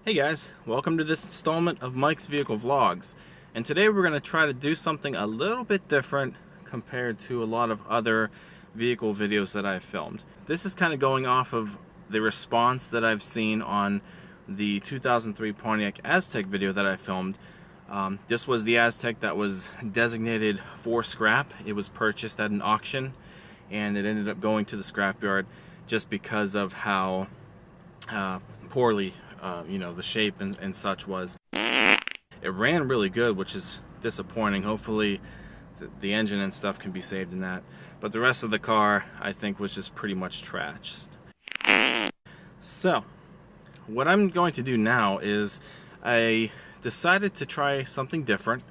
Hey guys, welcome to this installment of Mike's Vehicle Vlogs. And today we're going to try to do something a little bit different compared to a lot of other vehicle videos that I've filmed. This is kind of going off of the response that I've seen on the 2003 Pontiac Aztek video that I filmed. This was the Aztek that was designated for scrap. It was purchased at an auction and it ended up going to the scrapyard just because of how poorly the shape and such was. It ran really good, which is disappointing. Hopefully the engine and stuff can be saved in that. But the rest of the car, I think, was just pretty much trashed. So, what I'm going to do now is I decided to try something different,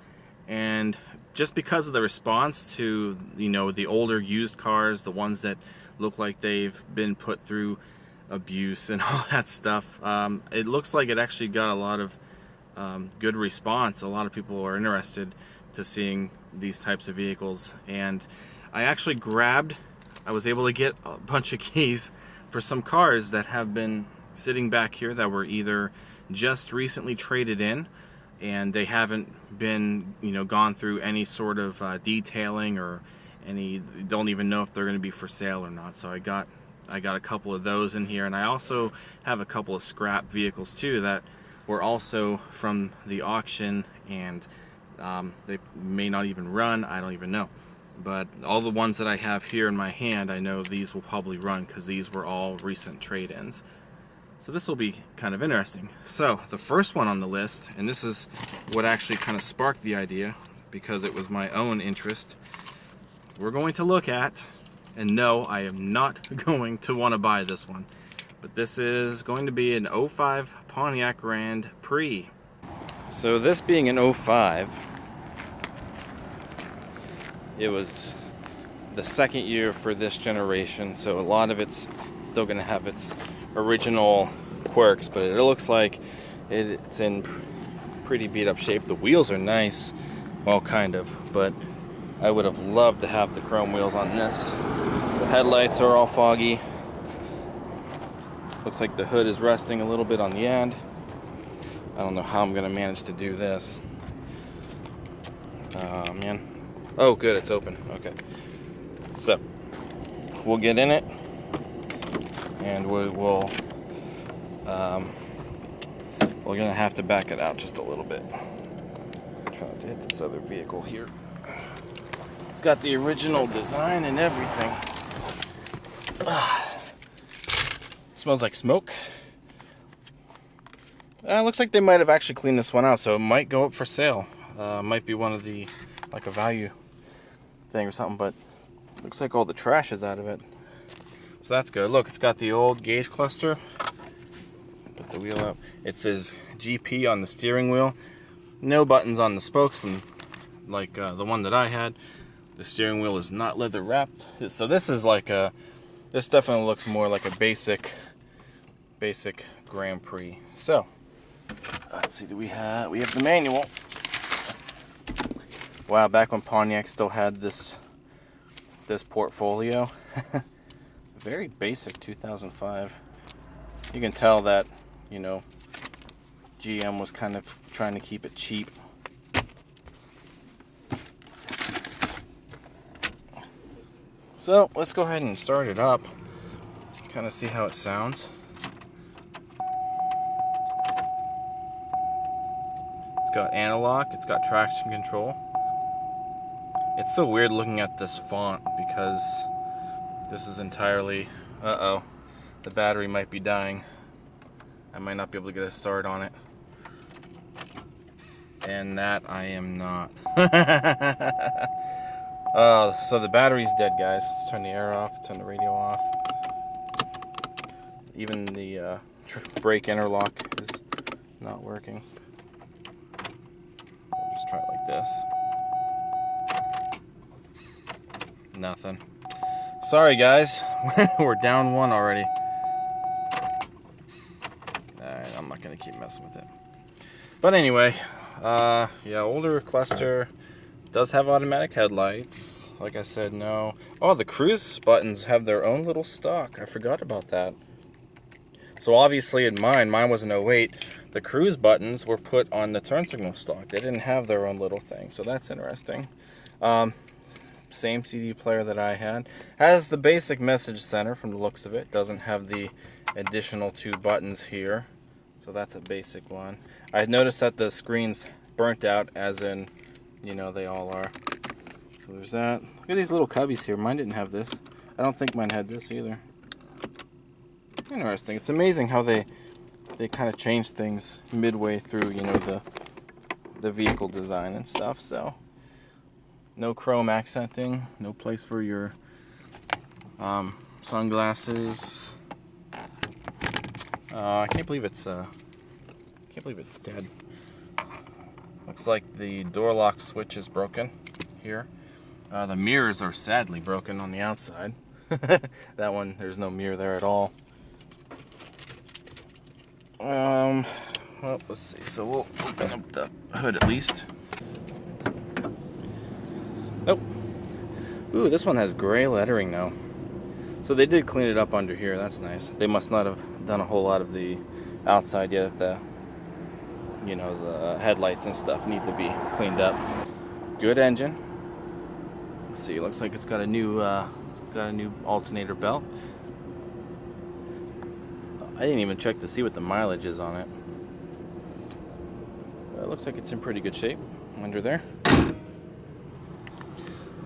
and just because of the response to, the older used cars, the ones that look like they've been put through abuse and all that stuff, it looks like it actually got a lot of good response. A lot of people are interested to seeing these types of vehicles, and I actually I was able to get a bunch of keys for some cars that have been sitting back here that were either just recently traded in and they haven't been gone through any sort of detailing or don't even know if they're going to be for sale or not. So I got a couple of those in here, and I also have a couple of scrap vehicles too that were also from the auction, and they may not even run. I don't even know. But all the ones that I have here in my hand, I know these will probably run because these were all recent trade-ins. So this will be kind of interesting. So the first one on the list, and this is what actually kind of sparked the idea because it was my own interest, we're going to look at, and no, I am not going to want to buy this one, but this is going to be an 05 Pontiac Grand Prix. So this being an 05, it was the second year for this generation, so a lot of it's still going to have its original quirks, but it looks like it's in pretty beat up shape. The wheels are nice, well, kind of, but I would have loved to have the chrome wheels on this. The headlights are all foggy. Looks like the hood is resting a little bit on the end. I don't know how I'm gonna manage to do this. Man. Oh, good, it's open. Okay. So, we'll get in it, and we're gonna have to back it out just a little bit. I'm trying to hit this other vehicle here. It's got the original design and everything. Smells like smoke. Looks like they might have actually cleaned this one out, so it might go up for sale. Might be one of the, like a value thing or something, but looks like all the trash is out of it. So that's good. Look, it's got the old gauge cluster. Put the wheel up. It says GP on the steering wheel. No buttons on the spokes from like the one that I had. The steering wheel is not leather wrapped. So this is like this definitely looks more like a basic Grand Prix. So let's see, we have the manual. Wow, back when Pontiac still had this portfolio. Very basic 2005. You can tell that, GM was kind of trying to keep it cheap. So let's go ahead and start it up, kind of see how it sounds. It's got analog, it's got traction control. It's so weird looking at this font because this is entirely, the battery might be dying. I might not be able to get a start on it. And that I am not. So the battery's dead, guys. Let's turn the air off, turn the radio off. Even the brake interlock is not working. I'll just try it like this. Nothing. Sorry, guys. We're down one already. Alright, I'm not going to keep messing with it. But anyway, yeah, older cluster. Does have automatic headlights. Like I said, no. Oh, the cruise buttons have their own little stock. I forgot about that. So obviously in mine was an 08. The cruise buttons were put on the turn signal stock. They didn't have their own little thing, so that's interesting. Same CD player that I had. Has the basic message center from the looks of it. Doesn't have the additional 2 buttons here, so that's a basic one. I noticed that the screen's burnt out, as in, you know, they all are. So there's that. Look at these little cubbies here. Mine didn't have this. I don't think mine had this either. Interesting. It's amazing how they kind of change things midway through, you know, the vehicle design and stuff. So no chrome accenting, no place for your sunglasses. I can't believe it's dead. Looks like the door lock switch is broken here. The mirrors are sadly broken on the outside. That one, there's no mirror there at all. Well, let's see. So we'll open up the hood at least. Nope. Ooh, this one has gray lettering now. So they did clean it up under here. That's nice. They must not have done a whole lot of the outside yet. The headlights and stuff need to be cleaned up. Good engine. Let's see. Looks like it's got a new alternator belt. I didn't even check to see what the mileage is on it. It looks like it's in pretty good shape under there.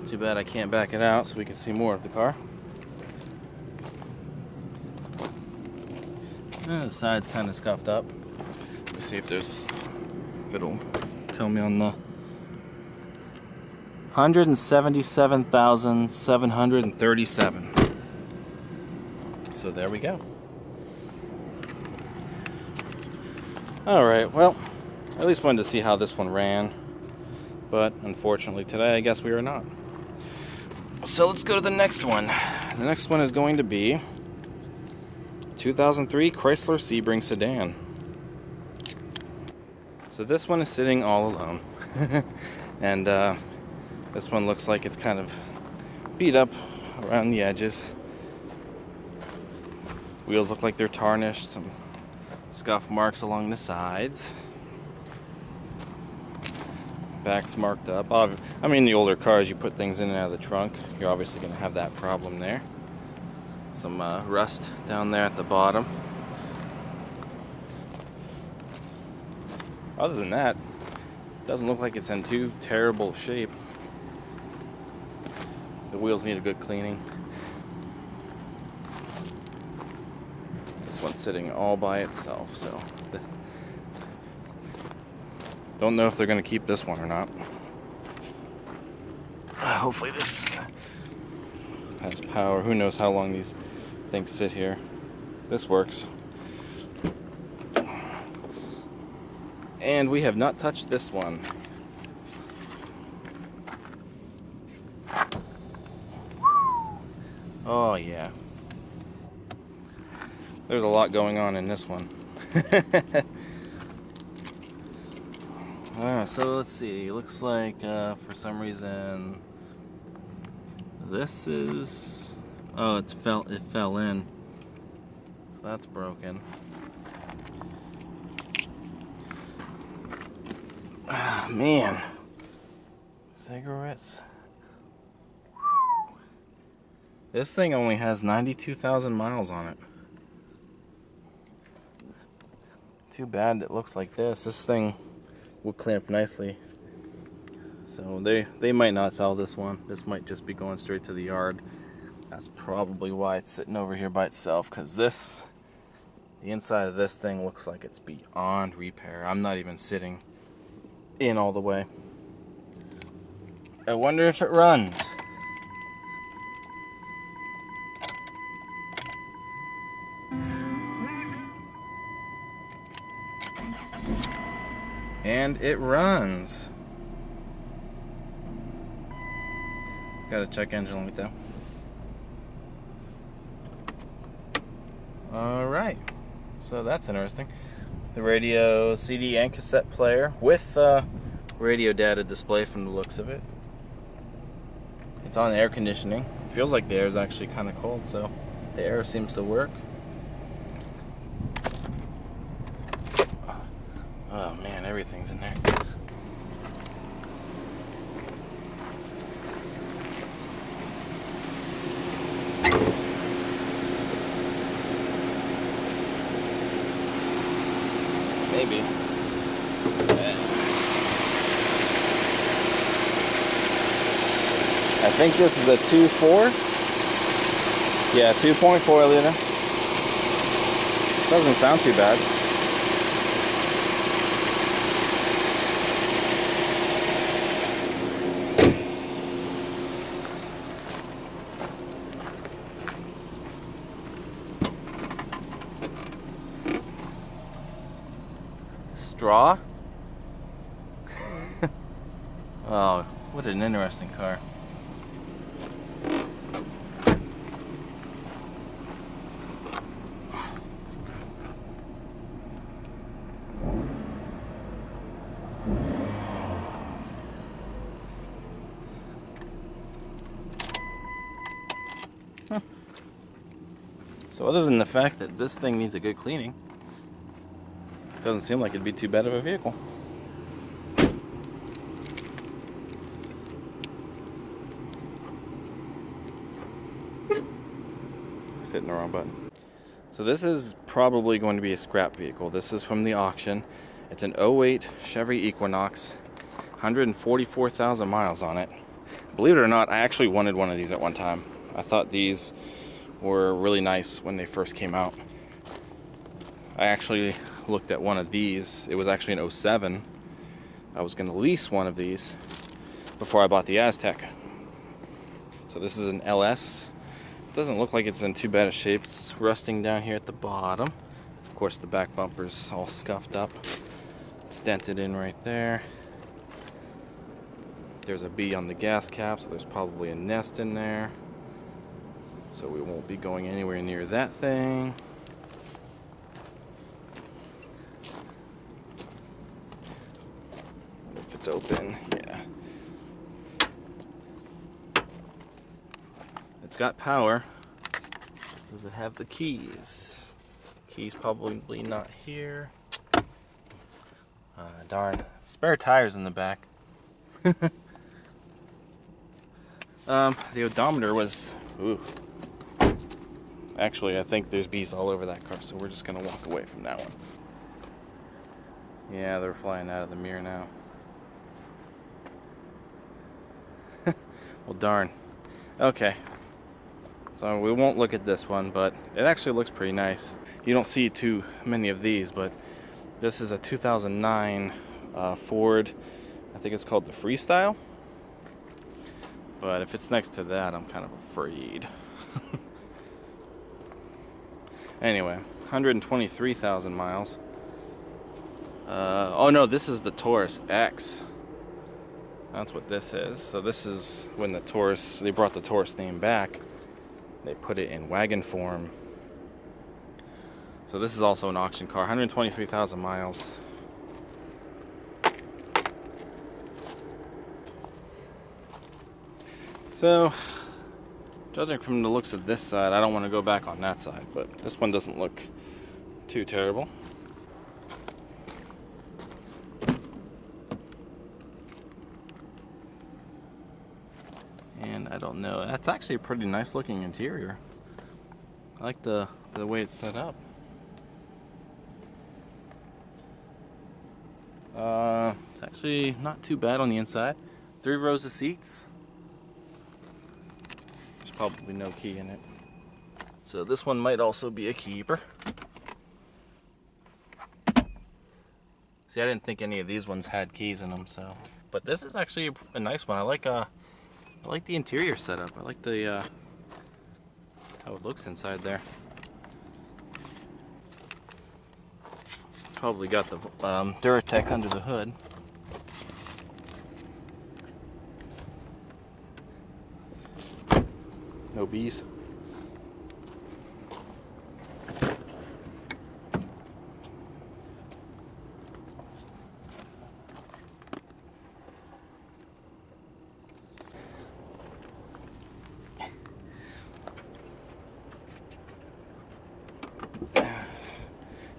Too bad I can't back it out so we can see more of the car. The side's kind of scuffed up. Let me see if it'll tell me on the 177,737. So there we go. Alright, well, I at least wanted to see how this one ran. But unfortunately today, I guess we are not. So let's go to the next one. The next one is going to be 2003 Chrysler Sebring sedan. So this one is sitting all alone. And this one looks like it's kind of beat up around the edges. Wheels look like they're tarnished. Some scuff marks along the sides. Back's marked up. I mean, the older cars, you put things in and out of the trunk, you're obviously going to have that problem there. Some rust down there at the bottom. Other than that, it doesn't look like it's in too terrible shape. The wheels need a good cleaning. This one's sitting all by itself, so don't know if they're going to keep this one or not. Hopefully this has power. Who knows how long these things sit here. This works. And we have not touched this one. Oh yeah. There's a lot going on in this one. So let's see. Looks like for some reason this is it fell in. So that's broken. Ah, man. Cigarettes. This thing only has 92,000 miles on it. Too bad it looks like this. This thing will clamp nicely. So they might not sell this one. This might just be going straight to the yard. That's probably why it's sitting over here by itself, because the inside of this thing looks like it's beyond repair. I'm not even sitting in all the way. I wonder if it runs. And it runs. Gotta check engine light though. Alright, so that's interesting. The radio, CD and cassette player with radio data display from the looks of it. It's on air conditioning. Feels like the air is actually kind of cold, so the air seems to work. everything's in there. Maybe. I think this is a 2.4. Yeah, 2.4 liter. Doesn't sound too bad. Straw? Oh, what an interesting car. So other than the fact that this thing needs a good cleaning, it doesn't seem like it'd be too bad of a vehicle. Just hitting the wrong button. So this is probably going to be a scrap vehicle. This is from the auction. It's an 08 Chevy Equinox, 144,000 miles on it. Believe it or not, I actually wanted one of these at one time. I thought these were really nice when they first came out. I actually looked at one of these. It was actually an 07. I was going to lease one of these before I bought the Aztec. So this is an LS. It doesn't look like it's in too bad a shape. It's rusting down here at the bottom. Of course, the back bumper's all scuffed up. It's dented in right there. There's a B on the gas cap, so there's probably a nest in there. So we won't be going anywhere near that thing. If it's open, yeah. It's got power. Does it have the keys? Keys probably not here. Darn. Spare tires in the back. The odometer was... Ooh. Actually, I think there's bees all over that car, so we're just going to walk away from that one. Yeah, they're flying out of the mirror now. Well, darn. Okay. So we won't look at this one, but it actually looks pretty nice. You don't see too many of these, but this is a 2009 Ford, I think it's called the Freestyle. But if it's next to that, I'm kind of afraid. Anyway, 123,000 miles. Oh no, this is the Taurus X. That's what this is. So this is when they brought the Taurus name back. They put it in wagon form. So this is also an auction car, 123,000 miles. So, judging from the looks of this side, I don't want to go back on that side, but this one doesn't look too terrible. And I don't know, that's actually a pretty nice looking interior. I like the way it's set up. It's actually not too bad on the inside. 3 rows of seats. There's probably no key in it. So this one might also be a keeper. See, I didn't think any of these ones had keys in them, so. But this is actually a nice one. I like the interior setup. I like the how it looks inside there. It's probably got the Duratec under the hood. No bees.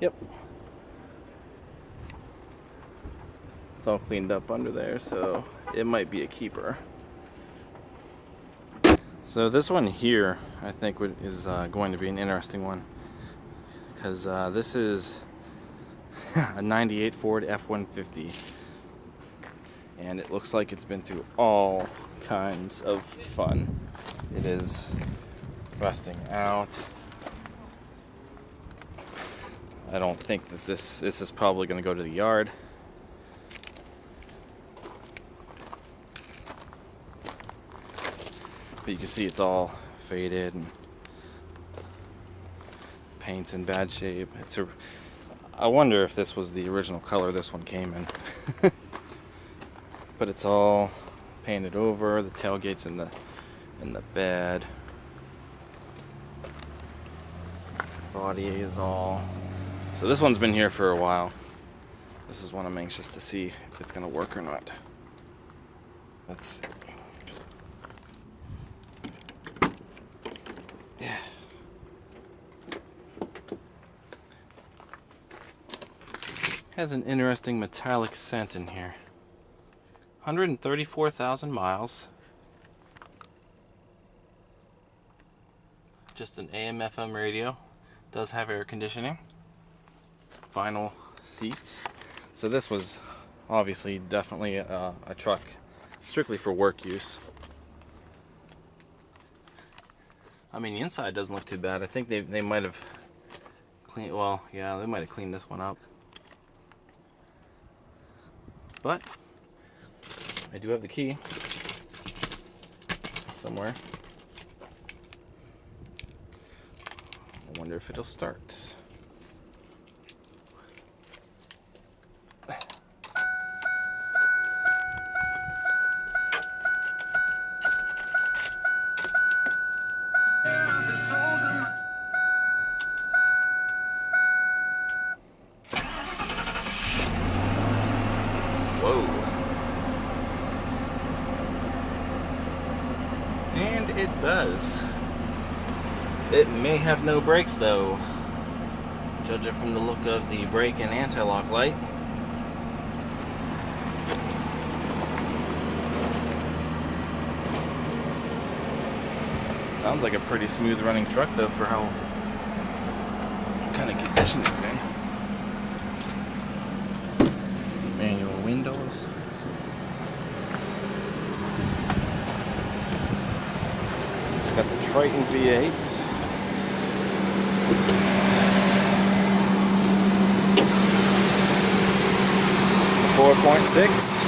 Yep. It's all cleaned up under there, so it might be a keeper. So this one here, I think, is going to be an interesting one, because this is a 98 Ford F-150, and it looks like it's been through all kinds of fun. It is rusting out. I don't think that this is probably going to go to the yard. But you can see it's all faded and paint's in bad shape. I wonder if this was the original color this one came in. But it's all painted over. The tailgate's in the bed. Body is all. So this one's been here for a while. This is one I'm anxious to see if it's gonna work or not. Let's see. Yeah. Has an interesting metallic scent in here. 134,000 miles. Just an AM/FM radio. Does have air conditioning. Vinyl seats. So this was obviously definitely a truck strictly for work use. I mean, the inside doesn't look too bad. I think they might have cleaned, well, yeah, they might have cleaned this one up. But I do have the key somewhere. I wonder if it'll start. Whoa. And it does. It may have no brakes though, judging from the look of the brake and anti-lock light. Sounds like a pretty smooth running truck though for how kind of condition it's in. Manual windows. It's got the Triton V8. 4.6.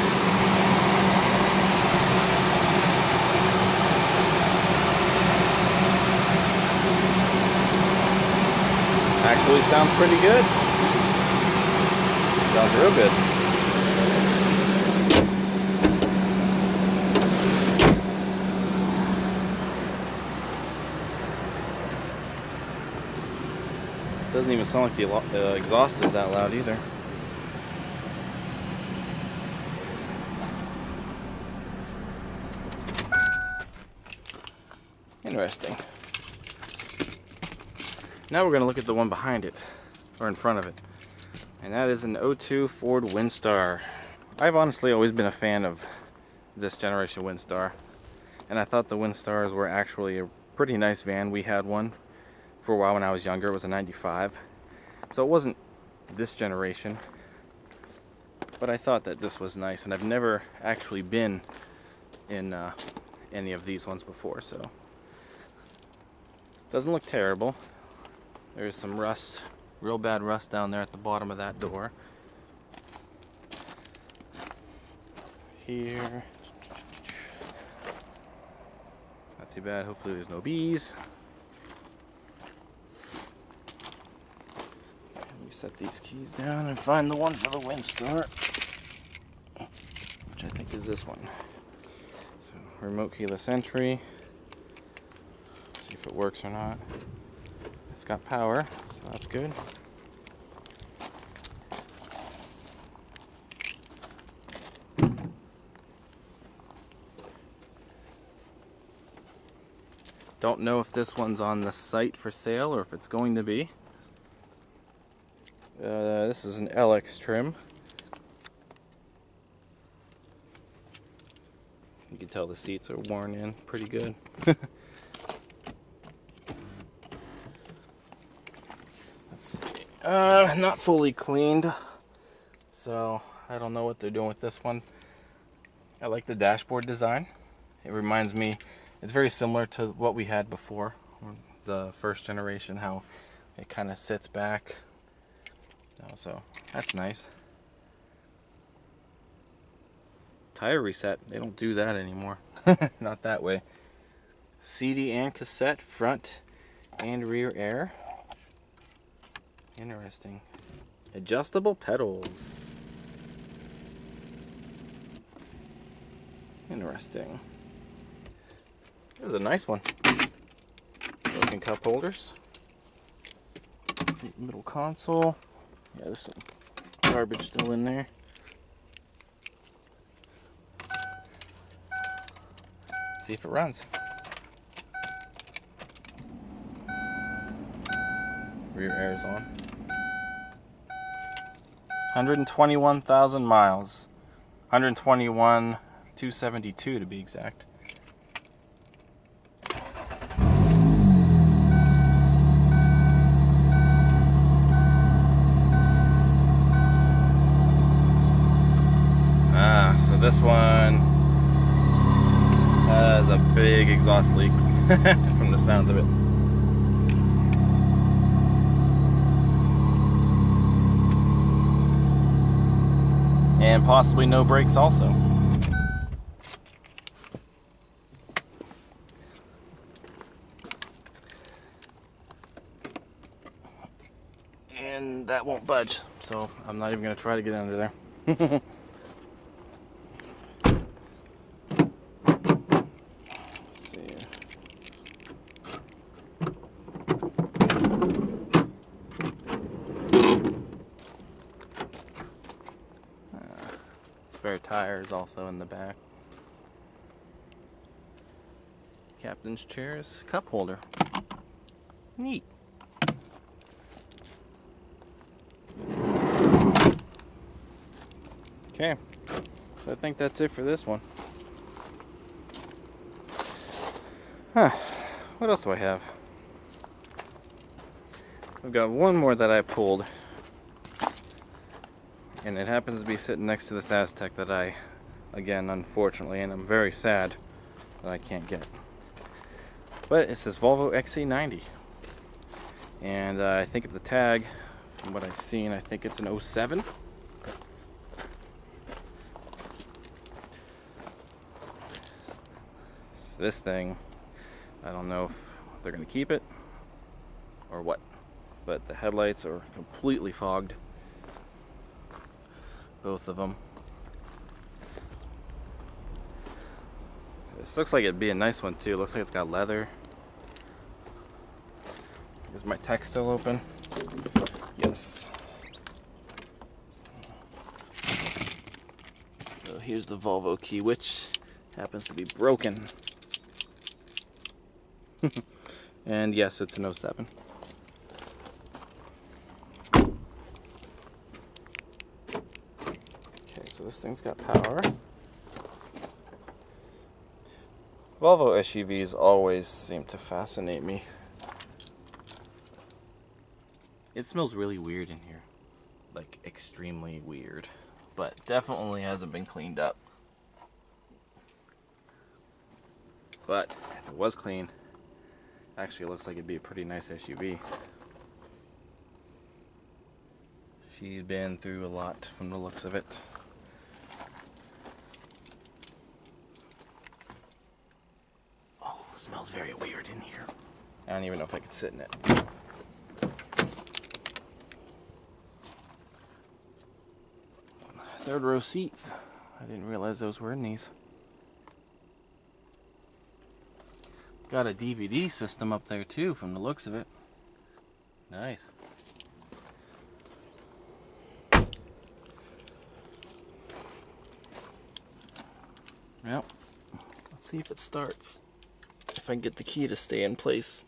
Actually sounds pretty good. Sounds real good. Doesn't even sound like the exhaust is that loud either. Interesting. Now we're going to look at the one behind it, or in front of it. And that is an 02 Ford Windstar. I've honestly always been a fan of this generation Windstar. And I thought the Windstars were actually a pretty nice van. We had one for a while when I was younger. It was a 95. So it wasn't this generation. But I thought that this was nice. And I've never actually been in any of these ones before, so doesn't look terrible. There's some rust, real bad rust down there at the bottom of that door. Here, not too bad. Hopefully there's no bees. Let me set these keys down and find the one for the Windstar, which I think is this one. So remote keyless entry. See if it works or not. It's got power, so that's good. Don't know if this one's on the site for sale or if it's going to be. This is an LX trim. can tell the seats are worn in pretty good. Let's see. Not fully cleaned, so I don't know what they're doing with this one. I like the dashboard design. It reminds me, it's very similar to what we had before, the first generation, how it kind of sits back. So that's nice. Tire reset, they don't do that anymore. Not that way. CD and cassette, front and rear air. Interesting. Adjustable pedals. Interesting. This is a nice one. Broken cup holders. Middle console. Yeah, there's some garbage still in there. See if it runs. Rear air is on. 121,000 miles. 121,272 to be exact. So this one has a big exhaust leak from the sounds of it. And possibly no brakes also. And that won't budge, so I'm not even going to try to get under there. Spare tires also in the back. Captain's chairs, cup holder. Neat. Okay, so I think that's it for this one. What else do I have? I've got one more that I pulled. And it happens to be sitting next to this Aztec that I, again, unfortunately, and I'm very sad that I can't get. But it says Volvo XC90. And I think of the tag, from what I've seen, I think it's an 07. So this thing, I don't know if they're going to keep it or what. But the headlights are completely fogged. Both of them. This looks like it'd be a nice one too. Looks like it's got leather. Is my tech still open? Yes. So here's the Volvo key, which happens to be broken. And yes, it's an 07. So this thing's got power. Volvo SUVs always seem to fascinate me. It smells really weird in here. Like, extremely weird. But definitely hasn't been cleaned up. But if it was clean, actually it looks like it'd be a pretty nice SUV. She's been through a lot from the looks of it. Smells very weird in here. I don't even know if I could sit in it. Third row seats. I didn't realize those were in these. Got a DVD system up there too from the looks of it. Nice. Well, let's see if it starts. If I can get the key to stay in place.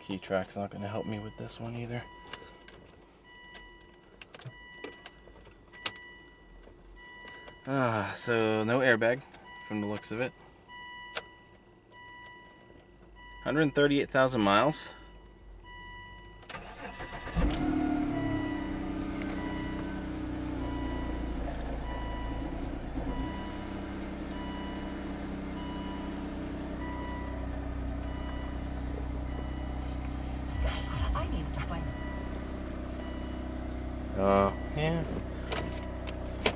Key track's not going to help me with this one either. So no airbag from the looks of it. 138,000 miles. Yeah.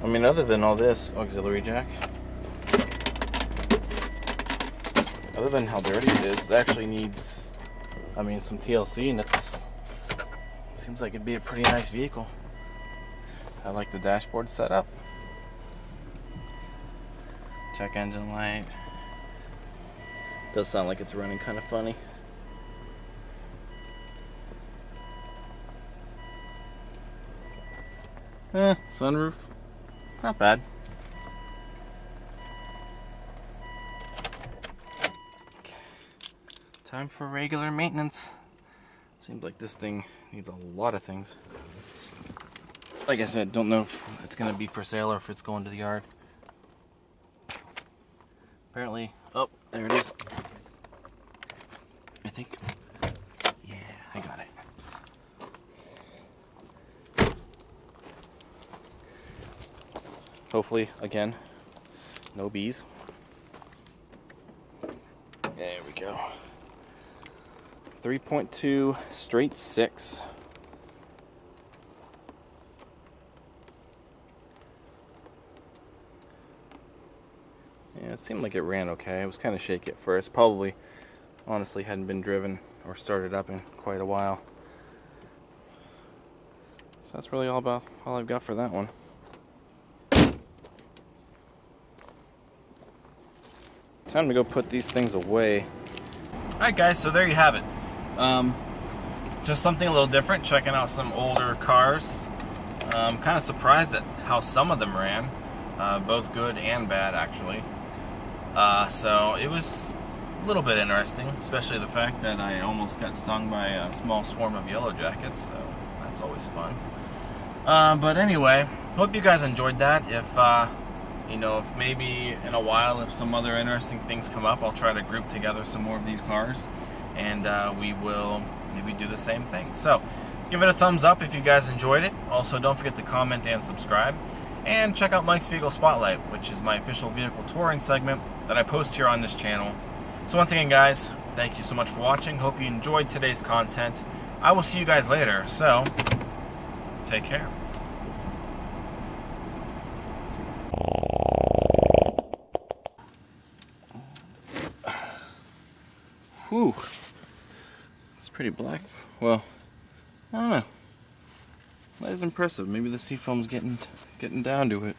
I mean, other than all this, auxiliary jack. Other than how dirty it is, it actually needs, I mean, some TLC, and it's, seems like it'd be a pretty nice vehicle. I like the dashboard setup. Check engine light. Does sound like it's running kind of funny. Sunroof. Not bad. Okay. Time for regular maintenance. Seems like this thing needs a lot of things. Like I said, don't know if it's going to be for sale or if it's going to the yard. Apparently, oh, there it is. I think. Yeah, I got it. Hopefully, again, no bees. There we go. 3.2 straight 6. Yeah, it seemed like it ran okay. It was kind of shaky at first. Probably, honestly, hadn't been driven or started up in quite a while. So that's really all I've got for that one. Time to go put these things away. Alright guys, so there you have it. Just something a little different, checking out some older cars. I'm kind of surprised at how some of them ran. Both good and bad, actually. So it was a little bit interesting, especially the fact that I almost got stung by a small swarm of yellow jackets, so that's always fun. But anyway, hope you guys enjoyed that. If maybe in a while, if some other interesting things come up, I'll try to group together some more of these cars, and we will maybe do the same thing. So, give it a thumbs up if you guys enjoyed it. Also, don't forget to comment and subscribe. And check out Mike's Vehicle Spotlight, which is my official vehicle touring segment that I post here on this channel. So once again, guys, thank you so much for watching. Hope you enjoyed today's content. I will see you guys later, so take care. Whew, it's pretty black. Well, I don't know. That is impressive. Maybe the seafoam's getting down to it.